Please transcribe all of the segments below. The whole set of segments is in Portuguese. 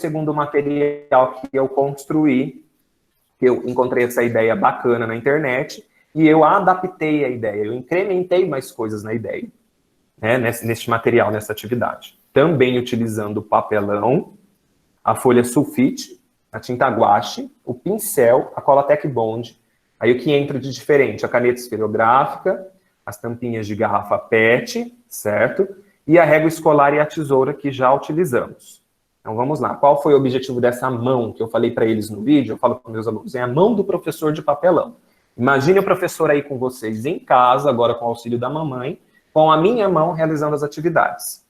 segundo material que eu construí, que eu encontrei essa ideia bacana na internet, e eu adaptei a ideia, eu incrementei mais coisas na ideia, né, neste material, nessa atividade. Também utilizando papelão, a folha sulfite, a tinta guache, o pincel, a cola Tec Bond. Aí o que entra de diferente? A caneta esferográfica, as tampinhas de garrafa PET, certo? E a régua escolar e a tesoura que já utilizamos. Então vamos lá. Qual foi o objetivo dessa mão que eu falei para eles no vídeo? Eu falo para meus alunos, é a mão do professor de papelão. Imagine o professor aí com vocês em casa, agora com o auxílio da mamãe, com a minha mão realizando as atividades.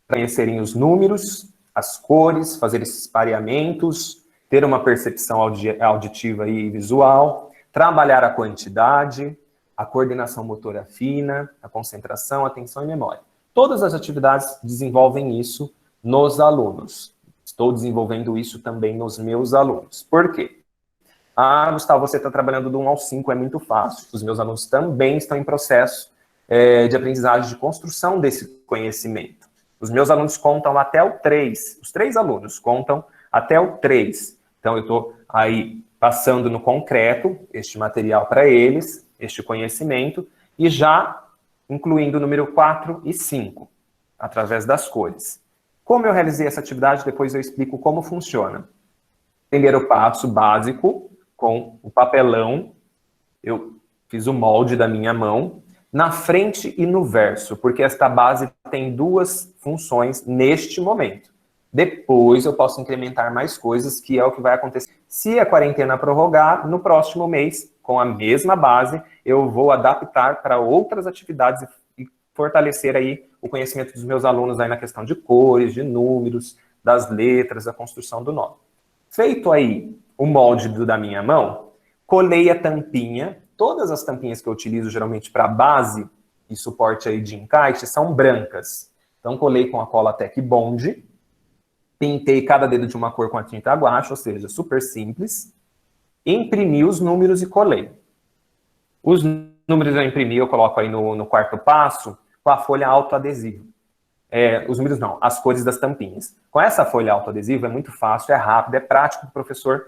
Para conhecerem os números, as cores, fazer esses pareamentos, ter uma percepção auditiva e visual, trabalhar a quantidade, a coordenação motora fina, a concentração, atenção e memória. Todas as atividades desenvolvem isso nos alunos. Estou desenvolvendo isso também nos meus alunos. Por quê? Ah, Gustavo, você está trabalhando do 1 ao 5, é muito fácil. Os meus alunos também estão em processo de aprendizagem de construção desse conhecimento. Os meus alunos contam até o 3. Os 3 alunos contam até o 3. Então, eu estou aí passando no concreto este material para eles, este conhecimento, e já incluindo o número 4 e 5, através das cores. Como eu realizei essa atividade, depois eu explico como funciona. Primeiro passo básico, com o papelão, eu fiz o molde da minha mão, na frente e no verso, porque esta base tem 2 funções neste momento. Depois eu posso incrementar mais coisas, que é o que vai acontecer. Se a quarentena prorrogar, no próximo mês, com a mesma base, eu vou adaptar para outras atividades e fortalecer aí o conhecimento dos meus alunos aí na questão de cores, de números, das letras, da construção do nome. Feito aí o molde da minha mão, colei a tampinha. Todas as tampinhas que eu utilizo geralmente para base e suporte aí de encaixe são brancas. Então colei com a cola Tec Bond, pintei cada dedo de uma cor com a tinta guache, ou seja, super simples. Imprimi os números e colei. Os números eu imprimi, eu coloco aí no quarto passo, com a folha autoadesiva. Os números não, as cores das tampinhas. Com essa folha autoadesiva é muito fácil, é rápido, é prático para o professor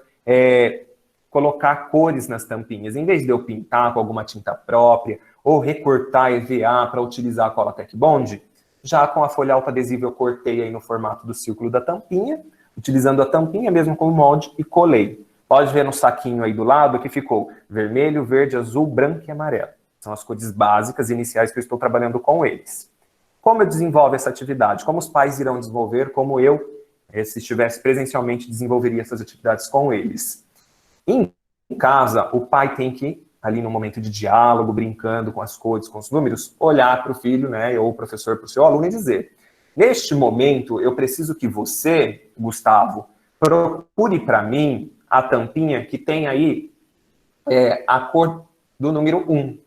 colocar cores nas tampinhas. Em vez de eu pintar com alguma tinta própria, ou recortar EVA para utilizar a cola Tec Bond, já com a folha autoadesiva eu cortei aí no formato do círculo da tampinha, utilizando a tampinha mesmo como molde e colei. Pode ver no saquinho aí do lado que ficou vermelho, verde, azul, branco e amarelo. São as cores básicas iniciais que eu estou trabalhando com eles. Como eu desenvolvo essa atividade? Como os pais irão desenvolver? Como eu, se estivesse presencialmente, desenvolveria essas atividades com eles? Em casa, o pai tem que, ali no momento de diálogo, brincando com as cores, com os números, olhar para o filho, né, ou o professor para o seu aluno e dizer: neste momento, eu preciso que você, Gustavo, procure para mim a tampinha que tem aí a cor do número 1.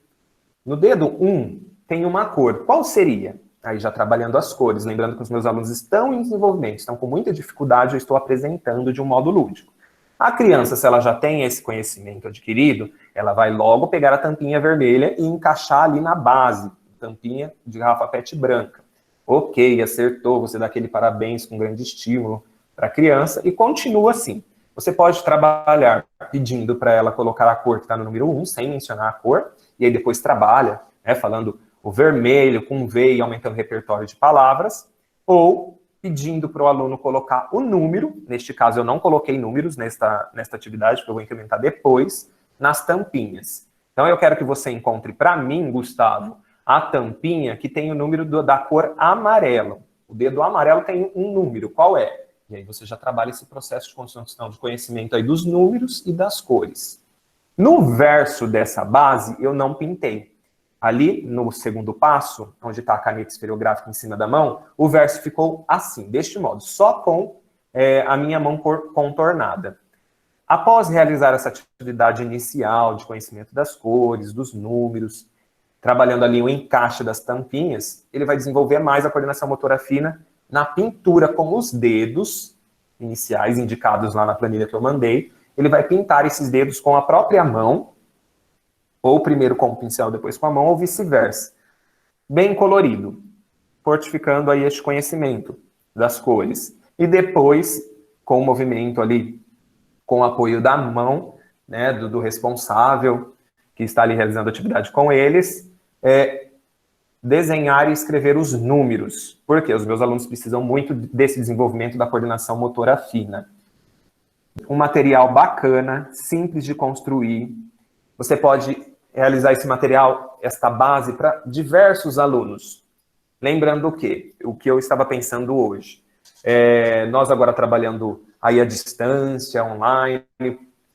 No dedo 1 tem uma cor. Qual seria? Aí já trabalhando as cores, lembrando que os meus alunos estão em desenvolvimento, estão com muita dificuldade, eu estou apresentando de um modo lúdico. A criança, se ela já tem esse conhecimento adquirido, ela vai logo pegar a tampinha vermelha e encaixar ali na base, tampinha de garrafa PET branca. Ok, acertou, você dá aquele parabéns com grande estímulo para a criança e continua assim. Você pode trabalhar pedindo para ela colocar a cor que está no número 1, sem mencionar a cor, e aí depois trabalha, né, falando o vermelho com V e aumentando o repertório de palavras, ou pedindo para o aluno colocar o número, neste caso eu não coloquei números nesta atividade, porque eu vou incrementar depois, nas tampinhas. Então eu quero que você encontre para mim, Gustavo, a tampinha que tem o número da cor amarelo. O dedo amarelo tem um número, qual é? E aí você já trabalha esse processo de construção de conhecimento aí dos números e das cores. No verso dessa base, eu não pintei. Ali, no segundo passo, onde está a caneta esferográfica em cima da mão, o verso ficou assim, deste modo, só com a minha mão contornada. Após realizar essa atividade inicial de conhecimento das cores, dos números, trabalhando ali o encaixe das tampinhas, ele vai desenvolver mais a coordenação motora fina na pintura com os dedos iniciais indicados lá na planilha que eu mandei. Ele vai pintar esses dedos com a própria mão, ou primeiro com o pincel, depois com a mão, ou vice-versa. Bem colorido, fortificando aí este conhecimento das cores. E depois com o movimento ali, com o apoio da mão, né, do responsável, que está ali realizando a atividade com eles, desenhar e escrever os números, porque os meus alunos precisam muito desse desenvolvimento da coordenação motora fina. Um material bacana, simples de construir. Você pode realizar esse material, esta base, para diversos alunos. Lembrando o quê? O que eu estava pensando hoje. Nós agora trabalhando aí à distância, online,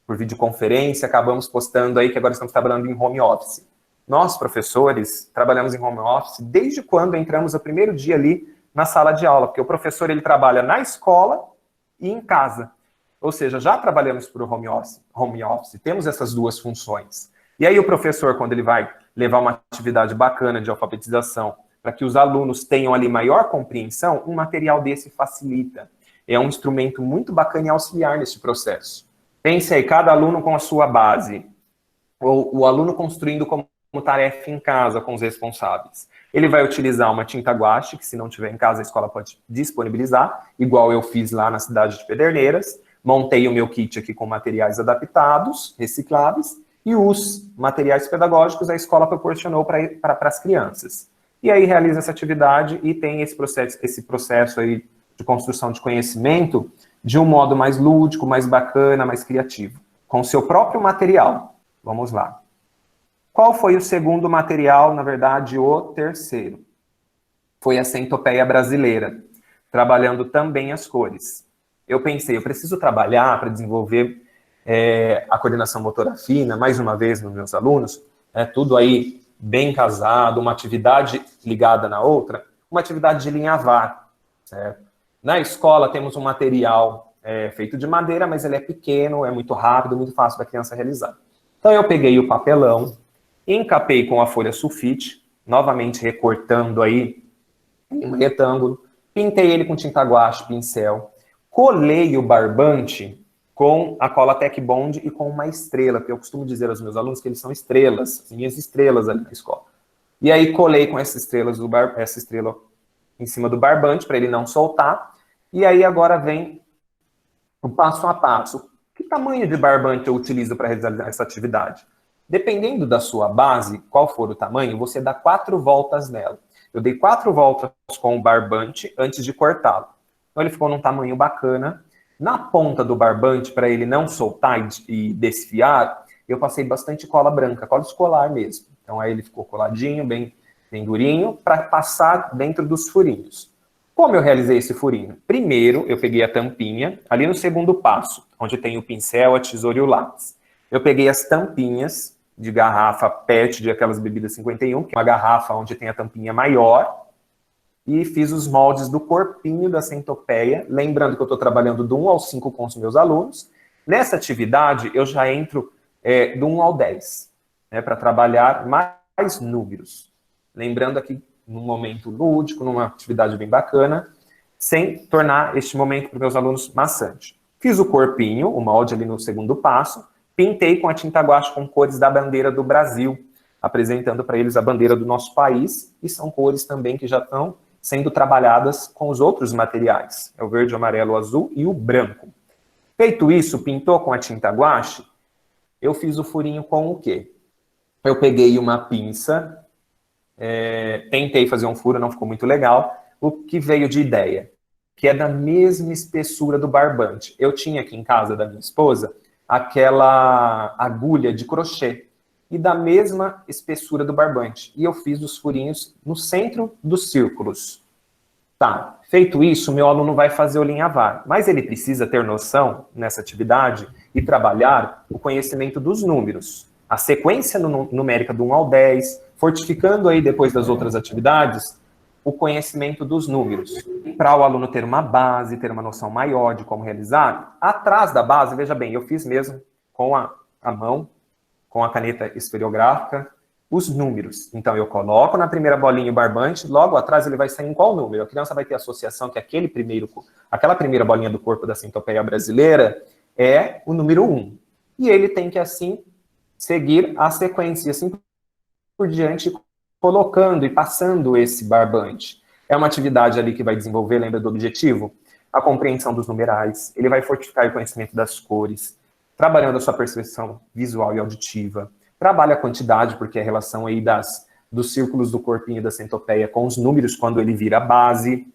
por videoconferência, acabamos postando aí que agora estamos trabalhando em home office. Nós, professores, trabalhamos em home office desde quando entramos o primeiro dia ali na sala de aula, porque o professor ele trabalha na escola e em casa. Ou seja, já trabalhamos por home office, temos essas duas funções. E aí o professor, quando ele vai levar uma atividade bacana de alfabetização, para que os alunos tenham ali maior compreensão, um material desse facilita. É um instrumento muito bacana e auxiliar nesse processo. Pense aí, cada aluno com a sua base, ou o aluno construindo como tarefa em casa com os responsáveis. Ele vai utilizar uma tinta guache, que se não tiver em casa a escola pode disponibilizar, igual eu fiz lá na cidade de Pederneiras. Montei o meu kit aqui com materiais adaptados, recicláveis, e os materiais pedagógicos a escola proporcionou para as crianças. E aí realiza essa atividade e tem esse processo aí de construção de conhecimento de um modo mais lúdico, mais bacana, mais criativo, com o seu próprio material. Vamos lá. Qual foi o segundo material, na verdade, o terceiro? Foi a centopeia brasileira, trabalhando também as cores. Eu pensei, eu preciso trabalhar para desenvolver a coordenação motora fina, mais uma vez nos meus alunos, tudo aí bem casado, uma atividade ligada na outra, uma atividade de linhavar, certo? Na escola temos um material feito de madeira, mas ele é pequeno, é muito rápido, muito fácil da criança realizar. Então eu peguei o papelão, encapei com a folha sulfite, novamente recortando aí em um retângulo, pintei ele com tinta guache, pincel, colei o barbante com a cola Tec Bond e com uma estrela, porque eu costumo dizer aos meus alunos que eles são estrelas, as minhas estrelas ali na escola. E aí colei com essa estrela em cima do barbante, para ele não soltar, e aí agora vem o passo a passo. Que tamanho de barbante eu utilizo para realizar essa atividade? Dependendo da sua base, qual for o tamanho, você dá 4 voltas nela. Eu dei 4 voltas com o barbante antes de cortá-lo. Então ele ficou num tamanho bacana. Na ponta do barbante, para ele não soltar e desfiar, eu passei bastante cola branca, cola escolar mesmo. Então aí ele ficou coladinho, bem durinho, para passar dentro dos furinhos. Como eu realizei esse furinho? Primeiro, eu peguei a tampinha, ali no segundo passo, onde tem o pincel, a tesoura e o lápis. Eu peguei as tampinhas de garrafa PET, de aquelas bebidas 51, que é uma garrafa onde tem a tampinha maior, e fiz os moldes do corpinho da centopeia, lembrando que eu estou trabalhando do 1 ao 5 com os meus alunos. Nessa atividade, eu já entro do 1 ao 10, né, para trabalhar mais números. Lembrando aqui, num momento lúdico, numa atividade bem bacana, sem tornar este momento para os meus alunos maçante. Fiz o corpinho, o molde ali no segundo passo, pintei com a tinta guache com cores da bandeira do Brasil, apresentando para eles a bandeira do nosso país, e são cores também que já estão sendo trabalhadas com os outros materiais. É o verde, o amarelo, o azul e o branco. Feito isso, pintou com a tinta guache, eu fiz o furinho com o quê? Eu peguei uma pinça, tentei fazer um furo, não ficou muito legal. O que veio de ideia? Que é da mesma espessura do barbante. Eu tinha aqui em casa da minha esposa aquela agulha de crochê e da mesma espessura do barbante. E eu fiz os furinhos no centro dos círculos. Tá, feito isso, meu aluno vai fazer o linhavar, mas ele precisa ter noção nessa atividade e trabalhar o conhecimento dos números. A sequência numérica do 1 ao 10, fortificando aí depois das outras atividades, o conhecimento dos números. Para o aluno ter uma base, ter uma noção maior de como realizar, atrás da base, veja bem, eu fiz mesmo com a mão, com a caneta esferográfica, os números. Então, eu coloco na primeira bolinha o barbante, logo atrás ele vai sair em qual número? A criança vai ter associação que aquela primeira bolinha do corpo da centopeia brasileira é o número 1. E ele tem que, assim, seguir a sequência, assim por diante, colocando e passando esse barbante. É uma atividade ali que vai desenvolver, lembra do objetivo? a compreensão dos numerais, ele vai fortificar o conhecimento das cores, trabalhando a sua percepção visual e auditiva, trabalha a quantidade, porque é a relação aí dos círculos do corpinho da centopeia com os números quando ele vira base,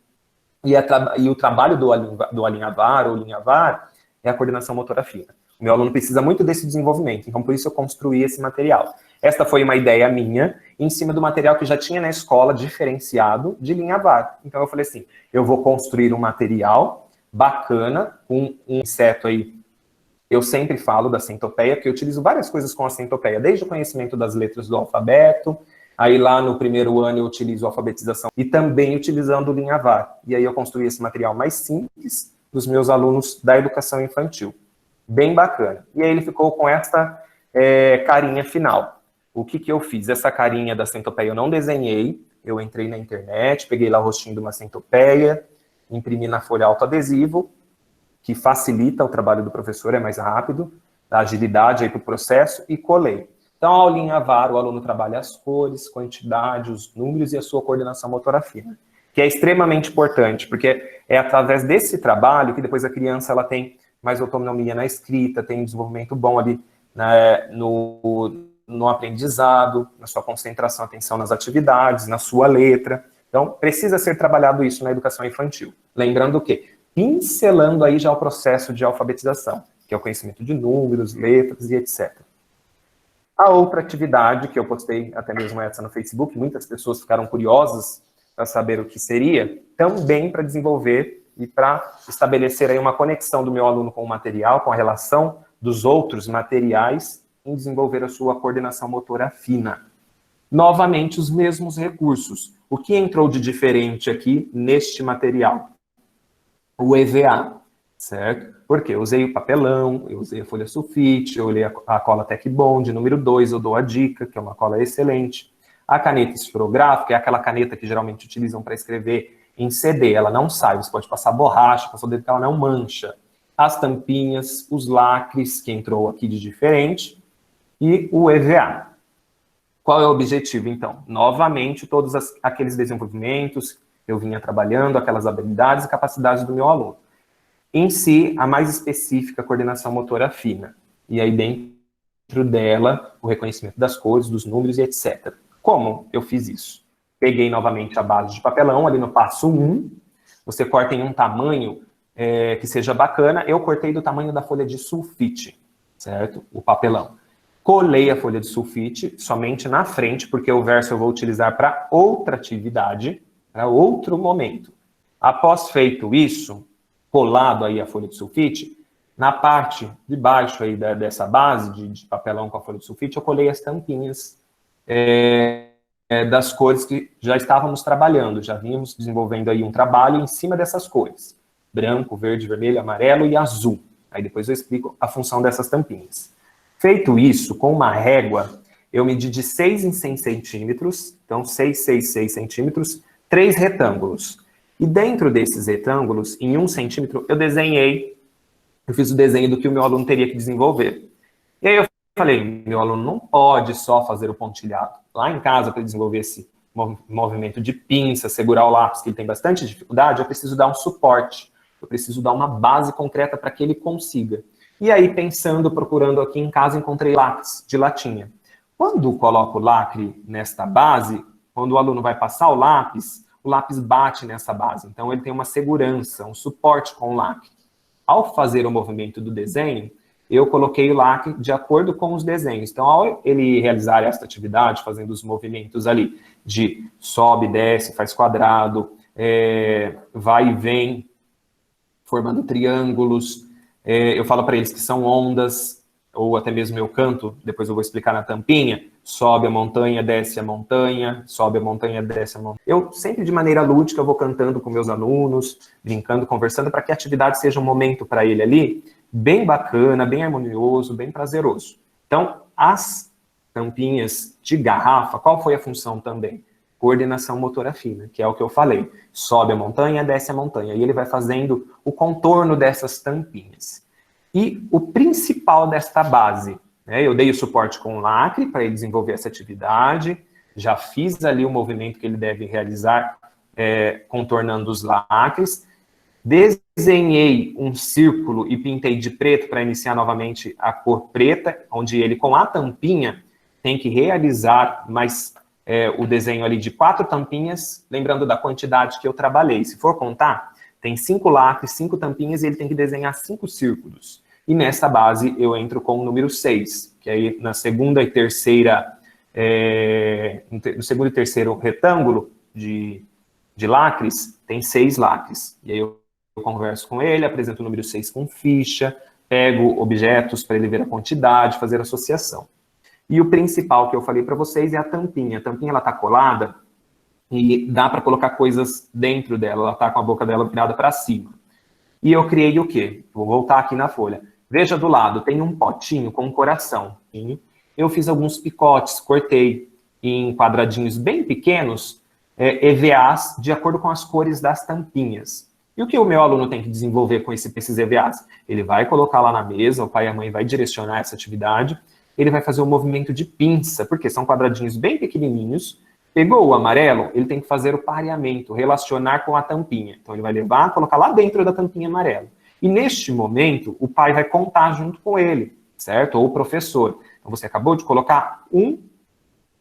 e o trabalho do alinhavar ou linhavar é a coordenação motora fina. O meu aluno precisa muito desse desenvolvimento, então por isso eu construí esse material. Esta foi uma ideia minha, em cima do material que já tinha na escola, diferenciado, de linhavar. Então eu falei assim, eu vou construir um material bacana, com um inseto aí. Eu sempre falo da centopeia, porque eu utilizo várias coisas com a centopeia, desde o conhecimento das letras do alfabeto, aí lá no primeiro ano eu utilizo a alfabetização, e também utilizando o linhavar. E aí eu construí esse material mais simples dos meus alunos da educação infantil. Bem bacana. E aí ele ficou com esta carinha final. O que eu fiz? Essa carinha da centopeia eu não desenhei, eu entrei na internet, peguei lá o rostinho de uma centopeia, imprimi na folha autoadesivo, que facilita o trabalho do professor, é mais rápido, dá agilidade aí para o processo, e colei. Então, ao alinhavar, o aluno trabalha as cores, quantidade, os números e a sua coordenação motora fina, que é extremamente importante, porque é através desse trabalho que depois a criança ela tem mais autonomia na escrita, tem um desenvolvimento bom ali, né, no aprendizado, na sua concentração, atenção nas atividades, na sua letra. Então, precisa ser trabalhado isso na educação infantil. Lembrando o quê? Pincelando aí já o processo de alfabetização, que é o conhecimento de números, letras e etc. A outra atividade, que eu postei até mesmo essa no Facebook, muitas pessoas ficaram curiosas para saber o que seria, também para desenvolver e para estabelecer aí uma conexão do meu aluno com o material, com a relação dos outros materiais, em desenvolver a sua coordenação motora fina. Novamente, os mesmos recursos. O que entrou de diferente aqui neste material? O EVA, certo? Porque eu usei o papelão, eu usei a folha sulfite, eu usei a cola Tec Bond, número 2, eu dou a dica, que é uma cola excelente. A caneta esferográfica é aquela caneta que geralmente utilizam para escrever em CD, ela não sai, você pode passar borracha, passar o dedo que ela não mancha. As tampinhas, os lacres, que entrou aqui de diferente, e o EVA. Qual é o objetivo, então? Novamente, todos aqueles desenvolvimentos que eu vinha trabalhando, aquelas habilidades e capacidades do meu aluno. Em si, a mais específica, a coordenação motora fina. E aí, dentro dela, o reconhecimento das cores, dos números e etc. Como eu fiz isso? Peguei novamente a base de papelão, ali no passo 1, você corta em um tamanho que seja bacana. Eu cortei do tamanho da folha de sulfite, certo? O papelão. Colei a folha de sulfite somente na frente, porque o verso eu vou utilizar para outra atividade, para outro momento. Após feito isso, colado aí a folha de sulfite, na parte de baixo aí dessa base de papelão com a folha de sulfite, eu colei as tampinhas das cores que já estávamos trabalhando, já vínhamos desenvolvendo aí um trabalho em cima dessas cores. Branco, verde, vermelho, amarelo e azul. Aí depois eu explico a função dessas tampinhas. Feito isso, com uma régua, eu medi de 6 em 100 centímetros, então 6, 6, 6 centímetros, 3 retângulos. E dentro desses retângulos, em 1 centímetro, eu fiz o desenho do que o meu aluno teria que desenvolver. E aí eu falei, meu aluno não pode só fazer o pontilhado. Lá em casa, para desenvolver esse movimento de pinça, segurar o lápis, que ele tem bastante dificuldade, eu preciso dar um suporte, eu preciso dar uma base concreta para que ele consiga. E aí, pensando, procurando aqui em casa, encontrei lápis de latinha. Quando coloco o lacre nesta base, quando o aluno vai passar o lápis bate nessa base. Então, ele tem uma segurança, um suporte com o lacre. Ao fazer o movimento do desenho, eu coloquei o lacre de acordo com os desenhos. Então, ao ele realizar esta atividade, fazendo os movimentos ali de sobe, desce, faz quadrado, vai e vem, formando triângulos, eu falo para eles que são ondas, ou até mesmo eu canto, depois eu vou explicar na tampinha, sobe a montanha, desce a montanha, sobe a montanha, desce a montanha. Eu sempre de maneira lúdica vou cantando com meus alunos, brincando, conversando, para que a atividade seja um momento para ele ali, bem bacana, bem harmonioso, bem prazeroso. Então, as tampinhas de garrafa, qual foi a função também? Coordenação motora fina, que é o que eu falei. Sobe a montanha, desce a montanha. E ele vai fazendo o contorno dessas tampinhas. E o principal desta base, né, eu dei o suporte com o lacre para ele desenvolver essa atividade, já fiz ali o movimento que ele deve realizar contornando os lacres. Desenhei um círculo e pintei de preto para iniciar novamente a cor preta, onde ele, com a tampinha, tem que realizar mais o desenho ali de 4 tampinhas, lembrando da quantidade que eu trabalhei. Se for contar, tem 5 lacres, 5 tampinhas, e ele tem que desenhar 5 círculos. E nessa base eu entro com o número 6, que aí na segunda e terceira, no segundo e terceiro retângulo de lacres, tem 6 lacres. E aí eu converso com ele, apresento o número 6 com ficha, pego objetos para ele ver a quantidade, fazer associação. E o principal que eu falei para vocês é a tampinha. A tampinha ela está colada e dá para colocar coisas dentro dela. Ela está com a boca dela virada para cima. E eu criei o quê? Vou voltar aqui na folha. Veja do lado, tem um potinho com um coração. Eu fiz alguns picotes, cortei em quadradinhos bem pequenos, EVAs, de acordo com as cores das tampinhas. E o que o meu aluno tem que desenvolver com esses EVAs? Ele vai colocar lá na mesa, o pai e a mãe vai direcionar essa atividade, ele vai fazer um movimento de pinça, porque são quadradinhos bem pequenininhos. Pegou o amarelo, ele tem que fazer o pareamento, relacionar com a tampinha. Então ele vai levar, colocar lá dentro da tampinha amarela. E neste momento, o pai vai contar junto com ele, certo? Ou o professor. Então você acabou de colocar um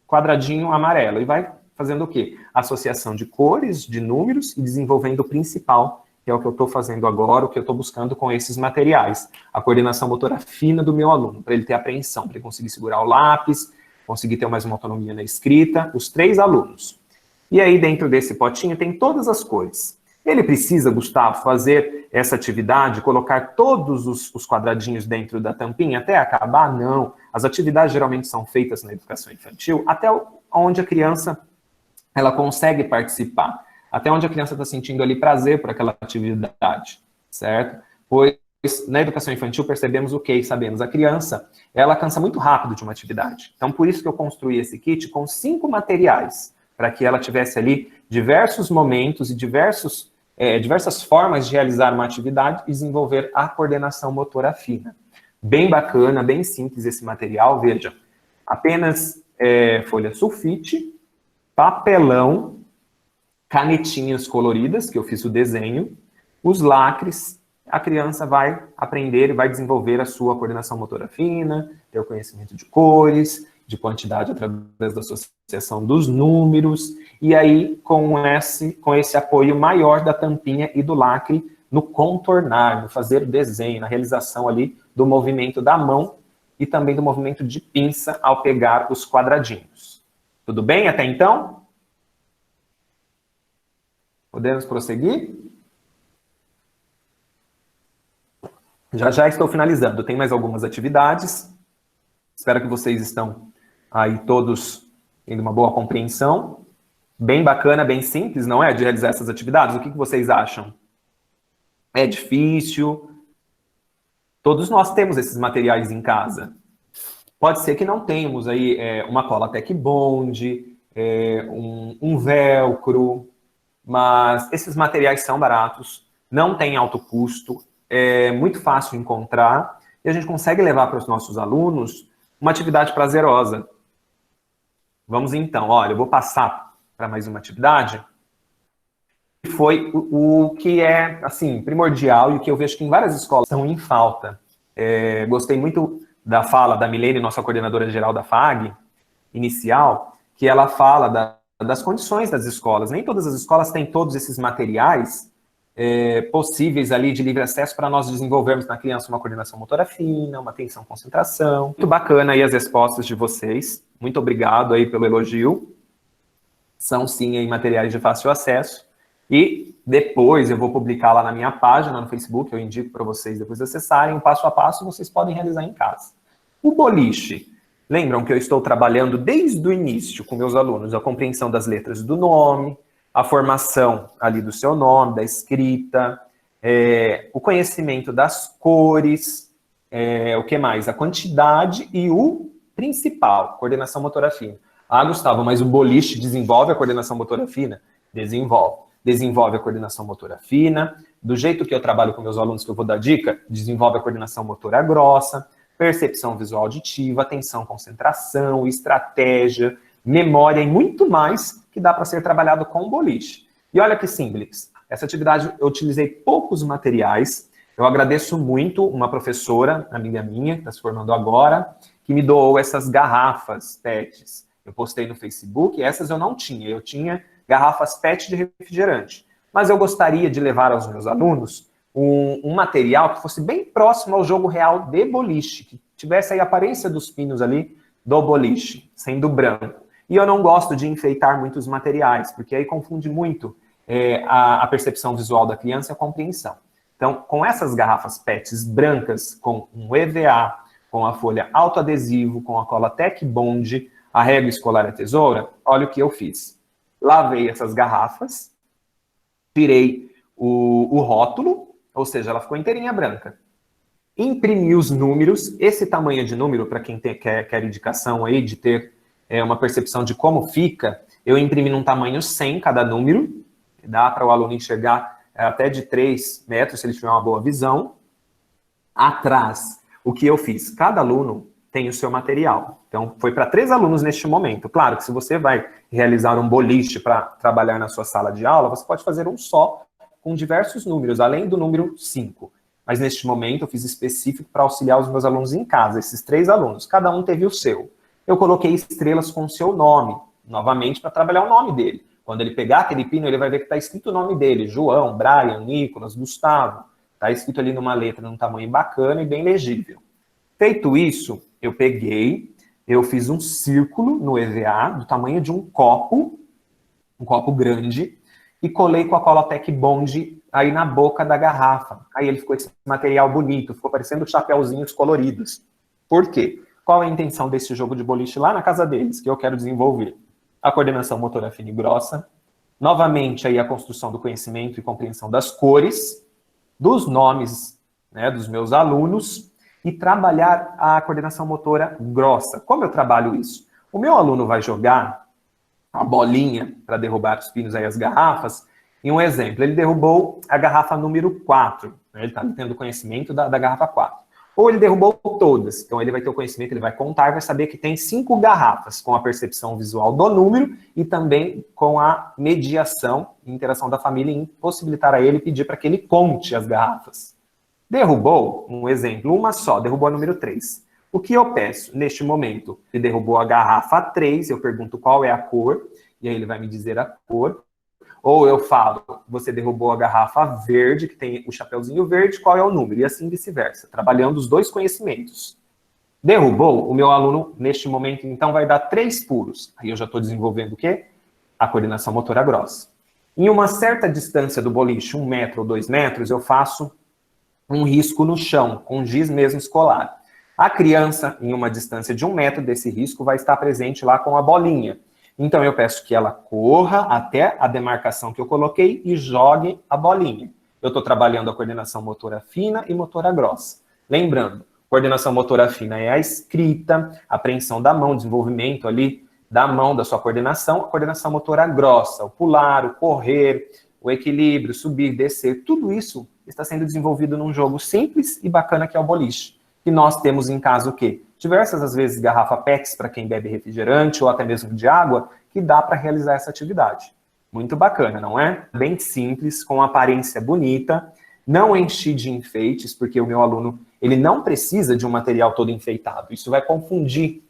quadradinho amarelo e vai fazendo o quê? Associação de cores, de números e desenvolvendo o principal, que é o que eu estou fazendo agora, o que eu estou buscando com esses materiais. A coordenação motora fina do meu aluno, para ele ter apreensão, para ele conseguir segurar o lápis, conseguir ter mais uma autonomia na escrita, os 3 alunos. E aí, dentro desse potinho, tem todas as cores. Ele precisa, Gustavo, fazer essa atividade, colocar todos os quadradinhos dentro da tampinha até acabar? Não. As atividades geralmente são feitas na educação infantil até onde a criança ela consegue participar, até onde a criança está sentindo ali prazer por aquela atividade, certo? Pois na educação infantil percebemos o quê? E sabemos, a criança, ela cansa muito rápido de uma atividade. Então, por isso que eu construí esse kit com 5 materiais, para que ela tivesse ali diversos momentos e diversas formas de realizar uma atividade e desenvolver a coordenação motora fina. Bem bacana, bem simples esse material, veja, apenas folha sulfite, papelão, canetinhas coloridas, que eu fiz o desenho, os lacres, a criança vai aprender e vai desenvolver a sua coordenação motora fina, ter o conhecimento de cores, de quantidade através da associação dos números, e aí com esse apoio maior da tampinha e do lacre no contornar, no fazer o desenho, na realização ali do movimento da mão e também do movimento de pinça ao pegar os quadradinhos. Tudo bem até então? Podemos prosseguir? Já estou finalizando. Tem mais algumas atividades. Espero que vocês estão aí todos tendo uma boa compreensão. Bem bacana, bem simples, não é? De realizar essas atividades. O que vocês acham? É difícil? Todos nós temos esses materiais em casa. Pode ser que não tenhamos aí uma cola Tec Bond, um velcro, mas esses materiais são baratos, não tem alto custo, é muito fácil encontrar e a gente consegue levar para os nossos alunos uma atividade prazerosa. Vamos então, olha, eu vou passar para mais uma atividade, que foi o que é, assim, primordial e o que eu vejo que em várias escolas estão em falta. Gostei muito da fala da Milene, nossa coordenadora geral da FAG, inicial, que ela fala das condições das escolas. Nem todas as escolas têm todos esses materiais possíveis ali de livre acesso para nós desenvolvermos na criança uma coordenação motora fina, uma atenção, concentração. Muito bacana aí as respostas de vocês. Muito obrigado aí pelo elogio. São sim aí materiais de fácil acesso. E depois eu vou publicar lá na minha página no Facebook, eu indico para vocês depois acessarem, o passo a passo vocês podem realizar em casa. O boliche. Lembram que eu estou trabalhando desde o início com meus alunos a compreensão das letras do nome, a formação ali do seu nome, da escrita, o conhecimento das cores, o que mais? A quantidade e o principal, coordenação motora fina. Ah, Gustavo, mas o boliche desenvolve a coordenação motora fina? Desenvolve. Desenvolve a coordenação motora fina. Do jeito que eu trabalho com meus alunos, que eu vou dar dica, desenvolve a coordenação motora grossa, percepção visual auditiva, atenção, concentração, estratégia, memória e muito mais que dá para ser trabalhado com boliche. E olha que simples, Essa atividade eu utilizei poucos materiais. Eu agradeço muito uma professora, amiga minha, que está se formando agora, que me doou essas garrafas PETs. Eu postei no Facebook, essas eu não tinha. Eu tinha garrafas PET de refrigerante. Mas eu gostaria de levar aos meus alunos um material que fosse bem próximo ao jogo real de boliche, que tivesse aí a aparência dos pinos ali do boliche, sendo branco. E eu não gosto de enfeitar muitos materiais, porque aí confunde muito a percepção visual da criança e a compreensão. Então, com essas garrafas PETs brancas, com um EVA, com a folha autoadesivo, com a cola Tec Bond, a régua escolar e a tesoura, olha o que eu fiz. Lavei essas garrafas, tirei o rótulo, ou seja, ela ficou inteirinha branca. Imprimi os números, esse tamanho de número, para quem quer indicação aí, de ter uma percepção de como fica, eu imprimi num tamanho 100 cada número, dá para o aluno enxergar até de 3 metros, se ele tiver uma boa visão. Atrás, o que eu fiz? Cada aluno tem o seu material. Então, foi para 3 alunos neste momento. Claro que se você vai realizar um boliche para trabalhar na sua sala de aula, você pode fazer um só, com diversos números, além do número 5. Mas neste momento eu fiz específico para auxiliar os meus alunos em casa, esses 3 alunos. Cada um teve o seu. Eu coloquei estrelas com o seu nome, novamente para trabalhar o nome dele. Quando ele pegar aquele pino, ele vai ver que está escrito o nome dele, João, Brian, Nicolas, Gustavo. Está escrito ali numa letra, num tamanho bacana e bem legível. Feito isso, eu peguei, eu fiz um círculo no EVA, do tamanho de um copo grande, e colei com a cola Tec Bond aí na boca da garrafa. Aí ele ficou esse material bonito, ficou parecendo chapéuzinhos coloridos. Por quê? Qual é a intenção desse jogo de boliche lá na casa deles, que eu quero desenvolver? A coordenação motora fina e grossa, novamente aí a construção do conhecimento e compreensão das cores, dos nomes, né, dos meus alunos, e trabalhar a coordenação motora grossa. Como eu trabalho isso? O meu aluno vai jogar a bolinha para derrubar os pinos aí, as garrafas, e um exemplo, ele derrubou a garrafa número 4, né, ele está tendo conhecimento da garrafa 4. Ou ele derrubou todas, então ele vai ter o conhecimento, ele vai contar, vai saber que tem 5 garrafas, com a percepção visual do número e também com a mediação e interação da família em possibilitar a ele pedir para que ele conte as garrafas. Derrubou, um exemplo, uma só, derrubou a número 3. O que eu peço neste momento? Ele derrubou a garrafa 3, eu pergunto qual é a cor, e aí ele vai me dizer a cor. Ou eu falo, você derrubou a garrafa verde, que tem o chapeuzinho verde, qual é o número? E assim vice-versa, trabalhando os 2 conhecimentos. Derrubou, o meu aluno, neste momento, então, vai dar 3 pulos. Aí eu já estou desenvolvendo o quê? A coordenação motora grossa. Em uma certa distância do boliche, 1 metro ou 2 metros, eu faço um risco no chão, com giz mesmo escolar. A criança, em uma distância de 1 metro desse risco, vai estar presente lá com a bolinha. Então, eu peço que ela corra até a demarcação que eu coloquei e jogue a bolinha. Eu estou trabalhando a coordenação motora fina e motora grossa. Lembrando, coordenação motora fina é a escrita, a apreensão da mão, desenvolvimento ali da mão, da sua coordenação. A coordenação motora grossa, o pular, o correr, o equilíbrio, subir, descer, tudo isso está sendo desenvolvido num jogo simples e bacana que é o boliche. E nós temos em casa o quê? Diversas, às vezes, garrafa PEX para quem bebe refrigerante ou até mesmo de água, que dá para realizar essa atividade. Muito bacana, não é? Bem simples, com aparência bonita, não enchi de enfeites, porque o meu aluno ele não precisa de um material todo enfeitado. Isso vai confundir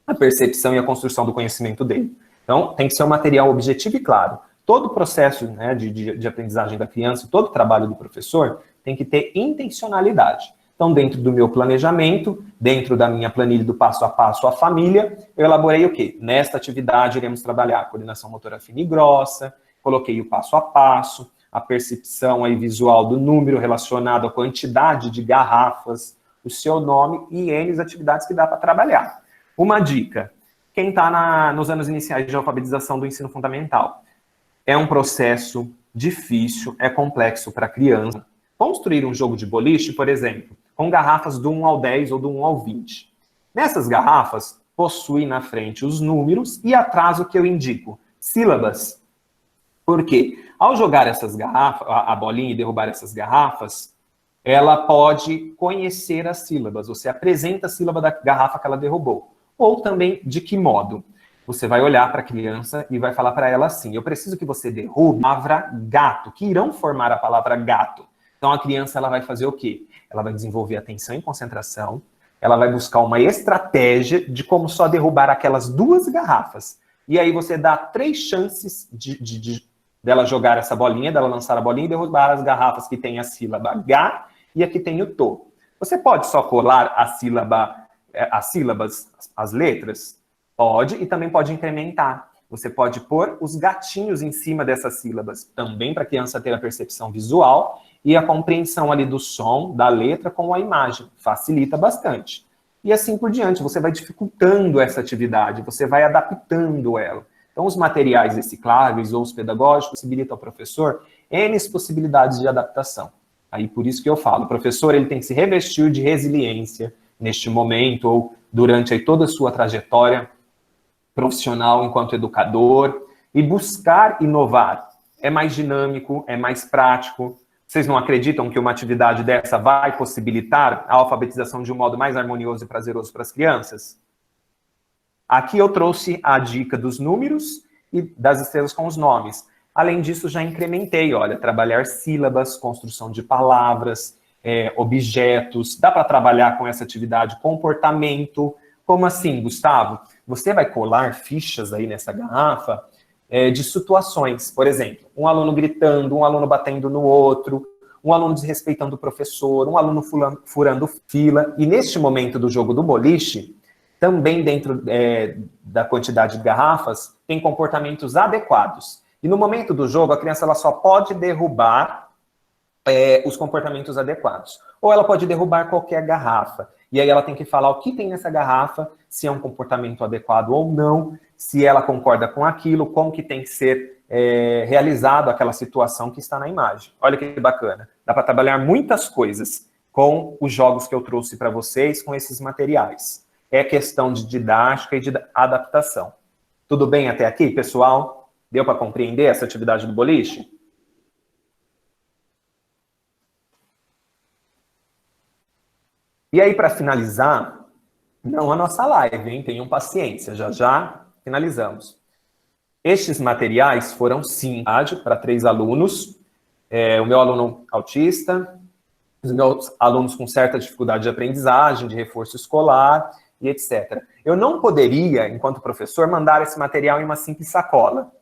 a percepção e a construção do conhecimento dele. Então, tem que ser um material objetivo e claro. Todo o processo, né, de aprendizagem da criança, todo o trabalho do professor tem que ter intencionalidade. Então, dentro do meu planejamento, dentro da minha planilha do passo a passo à família, eu elaborei o quê? Nesta atividade, iremos trabalhar a coordenação motora fina e grossa, coloquei o passo a passo, a percepção aí visual do número relacionado à quantidade de garrafas, o seu nome e N atividades que dá para trabalhar. Uma dica, quem está nos anos iniciais de alfabetização do ensino fundamental, é um processo difícil, é complexo para a criança. Construir um jogo de boliche, por exemplo, com garrafas do 1 ao 10 ou do 1 ao 20. Nessas garrafas, possui na frente os números e atrás o que eu indico, sílabas. Por quê? Ao jogar essas garrafas, a bolinha e derrubar essas garrafas, ela pode conhecer as sílabas. Você apresenta a sílaba da garrafa que ela derrubou. Ou também, de que modo? você vai olhar para a criança e vai falar para ela assim, eu preciso que você derrube a palavra gato, que irão formar a palavra gato. Então a criança ela vai fazer o quê? Ela vai desenvolver atenção e concentração, ela vai buscar uma estratégia de como só derrubar aquelas 2 garrafas. E aí você dá 3 chances dela jogar essa bolinha, dela lançar a bolinha e derrubar as garrafas que tem a sílaba H e a que tem o to. Você pode só colar a sílaba, as sílabas, as letras? Pode, e também pode incrementar. Você pode pôr os gatinhos em cima dessas sílabas, também para a criança ter a percepção visual e a compreensão ali do som, da letra com a imagem. Facilita bastante. E assim por diante, você vai dificultando essa atividade, você vai adaptando ela. Então, os materiais recicláveis ou os pedagógicos possibilitam ao professor N possibilidades de adaptação. Aí, por isso que eu falo, o professor ele tem que se revestir de resiliência neste momento ou durante aí toda a sua trajetória profissional enquanto educador e buscar inovar. É mais dinâmico, é mais prático. Vocês não acreditam que uma atividade dessa vai possibilitar a alfabetização de um modo mais harmonioso e prazeroso para as crianças? Aqui eu trouxe a dica dos números e das estrelas com os nomes. Além disso, já incrementei, olha, trabalhar sílabas, construção de palavras, objetos. Dá para trabalhar com essa atividade comportamento. Como assim, Gustavo? Você vai colar fichas aí nessa garrafa de situações. Por exemplo, um aluno gritando, um aluno batendo no outro, um aluno desrespeitando o professor, um aluno furando fila. E neste momento do jogo do boliche, também dentro da quantidade de garrafas, tem comportamentos adequados. E no momento do jogo, a criança ela só pode derrubar os comportamentos adequados. Ou ela pode derrubar qualquer garrafa. E aí ela tem que falar o que tem nessa garrafa, se é um comportamento adequado ou não, se ela concorda com aquilo, como que tem que ser realizado aquela situação que está na imagem. Olha que bacana. Dá para trabalhar muitas coisas com os jogos que eu trouxe para vocês, com esses materiais. É questão de didática e de adaptação. Tudo bem até aqui, pessoal? Deu para compreender essa atividade do boliche? E aí, para finalizar, não a nossa live, hein? Tenham paciência, já finalizamos. Estes materiais foram, sim, para 3 alunos. O meu aluno autista, os meus alunos com certa dificuldade de aprendizagem, de reforço escolar e etc. Eu não poderia, enquanto professor, mandar esse material em uma simples sacola.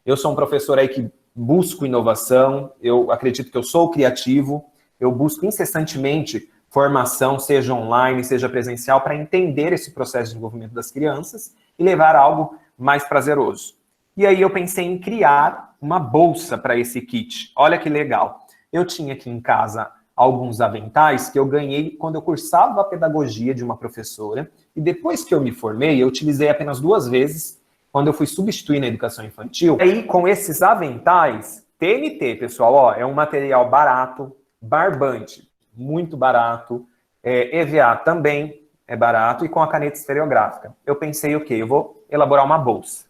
Eu sou um professor aí que busco inovação, eu acredito que eu sou criativo, eu busco incessantemente formação, seja online, seja presencial, para entender esse processo de desenvolvimento das crianças e levar a algo mais prazeroso. E aí eu pensei em criar uma bolsa para esse kit. Olha que legal. Eu tinha aqui em casa alguns aventais que eu ganhei quando eu cursava a pedagogia de uma professora, e depois que eu me formei, eu utilizei apenas 2 vezes, quando eu fui substituir na educação infantil. E aí, com esses aventais, TNT, pessoal, ó, é um material barato, barbante, muito barato, EVA também é barato, e com a caneta estereográfica. Eu pensei, ok, eu vou elaborar uma bolsa.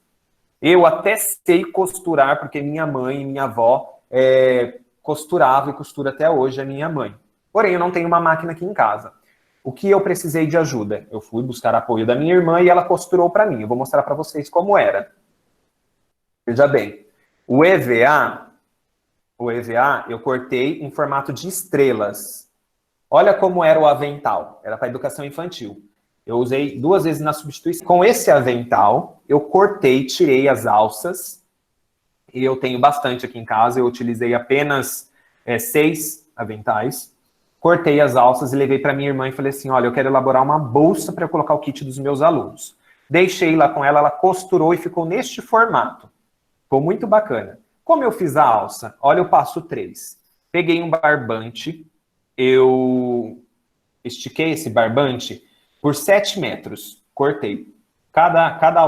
Eu até sei costurar, porque minha mãe e minha avó costurava e costura até hoje a minha mãe. Porém, eu não tenho uma máquina aqui em casa. O que eu precisei de ajuda? Eu fui buscar apoio da minha irmã e ela costurou para mim. Eu vou mostrar para vocês como era. Veja bem, o EVA eu cortei em formato de estrelas. Olha como era o avental. Era para educação infantil. Eu usei 2 vezes na substituição. Com esse avental, eu cortei, tirei as alças. E eu tenho bastante aqui em casa. Eu utilizei apenas 6 aventais. Cortei as alças e levei para minha irmã e falei assim, olha, eu quero elaborar uma bolsa para eu colocar o kit dos meus alunos. Deixei lá com ela, ela costurou e ficou neste formato. Ficou muito bacana. Como eu fiz a alça? Olha o passo 3. Peguei um barbante, eu estiquei esse barbante por 7 metros. Cortei. Cada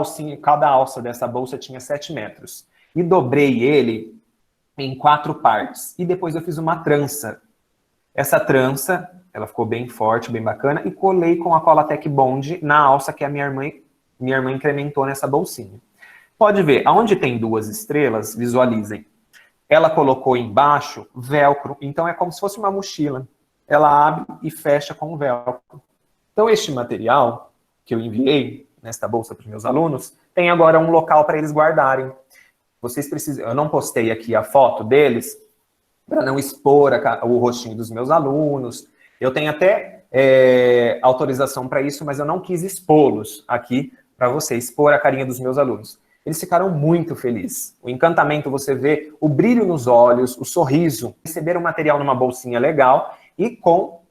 alça dessa bolsa tinha 7 metros. E dobrei ele em 4 partes. E depois eu fiz uma trança. Essa trança, ela ficou bem forte, bem bacana, e colei com a cola Tec Bond na alça que a minha irmã incrementou nessa bolsinha. Pode ver, aonde tem 2 estrelas, visualizem. Ela colocou embaixo velcro, então é como se fosse uma mochila. Ela abre e fecha com o velcro. Então este material que eu enviei nesta bolsa para os meus alunos tem agora um local para eles guardarem. Vocês precisam, eu não postei aqui a foto deles, para não expor o rostinho dos meus alunos. Eu tenho até autorização para isso, mas eu não quis expô-los aqui para você, expor a carinha dos meus alunos. Eles ficaram muito felizes. O encantamento, você vê o brilho nos olhos, o sorriso. Receberam material numa bolsinha legal e com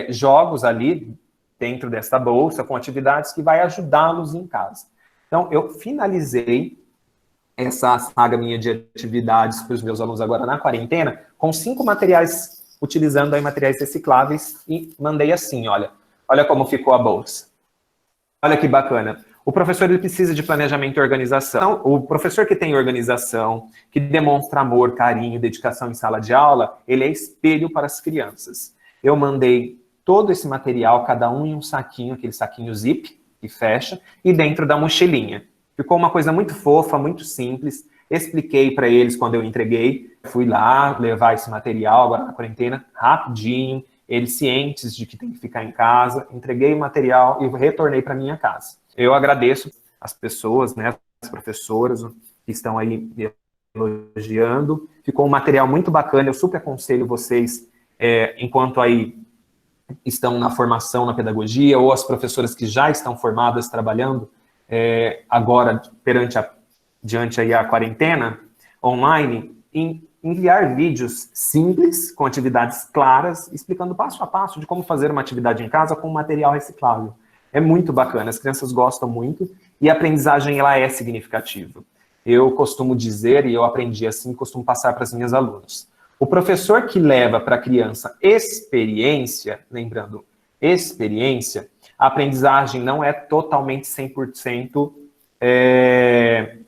jogos ali dentro dessa bolsa, com atividades que vai ajudá-los em casa. Então, eu finalizei essa saga minha de atividades para os meus alunos agora na quarentena, com 5 materiais, utilizando aí materiais recicláveis, e mandei assim, olha como ficou a bolsa. Olha que bacana. O professor ele precisa de planejamento e organização. O professor que tem organização, que demonstra amor, carinho, dedicação em sala de aula, ele é espelho para as crianças. Eu mandei todo esse material, cada um em um saquinho, aquele saquinho zip, que fecha, e dentro da mochilinha. Ficou uma coisa muito fofa, muito simples. Expliquei para eles quando eu entreguei. Fui lá levar esse material agora na quarentena, rapidinho. Eles cientes de que tem que ficar em casa. Entreguei o material e retornei para minha casa. Eu agradeço as pessoas, né, as professoras que estão aí me elogiando. Ficou um material muito bacana. Eu super aconselho vocês, enquanto aí estão na formação na pedagogia, ou as professoras que já estão formadas trabalhando, agora, diante aí a quarentena online, em enviar vídeos simples, com atividades claras, explicando passo a passo de como fazer uma atividade em casa com material reciclável. É muito bacana, as crianças gostam muito, e a aprendizagem ela é significativa. Eu costumo dizer, e eu aprendi assim, costumo passar para as minhas alunas. O professor que leva para a criança experiência, lembrando, experiência, a aprendizagem não é totalmente 100%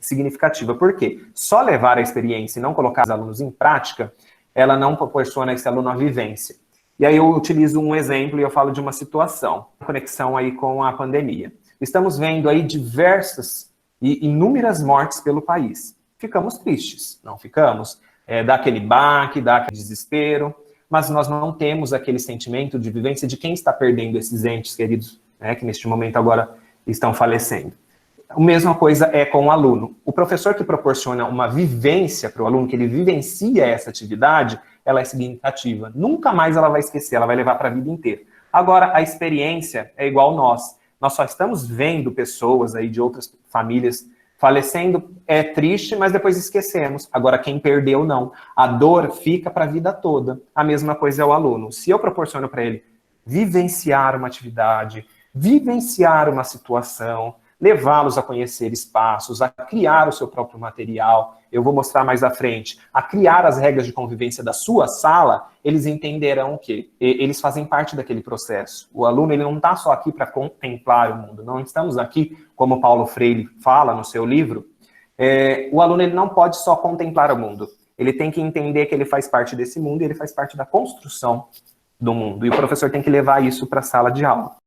significativa. Por quê? Só levar a experiência e não colocar os alunos em prática, ela não proporciona a esse aluno a vivência. E aí eu utilizo um exemplo e eu falo de uma situação, conexão aí com a pandemia. Estamos vendo aí diversas e inúmeras mortes pelo país. Ficamos tristes, não ficamos? Dá aquele baque, dá aquele desespero, mas nós não temos aquele sentimento de vivência de quem está perdendo esses entes queridos, né, que neste momento agora estão falecendo. A mesma coisa é com o aluno. O professor que proporciona uma vivência para o aluno, que ele vivencia essa atividade, ela é significativa. Nunca mais ela vai esquecer, ela vai levar para a vida inteira. Agora, a experiência é igual nós. Nós só estamos vendo pessoas aí de outras famílias falecendo, é triste, mas depois esquecemos. Agora, quem perdeu, não. A dor fica para a vida toda. A mesma coisa é o aluno. Se eu proporciono para ele vivenciar uma atividade, vivenciar uma situação, levá-los a conhecer espaços, a criar o seu próprio material, eu vou mostrar mais à frente, a criar as regras de convivência da sua sala, eles entenderão que eles fazem parte daquele processo. O aluno ele não está só aqui para contemplar o mundo, não estamos aqui, como Paulo Freire fala no seu livro, o aluno ele não pode só contemplar o mundo, ele tem que entender que ele faz parte desse mundo e ele faz parte da construção do mundo, e o professor tem que levar isso para a sala de aula.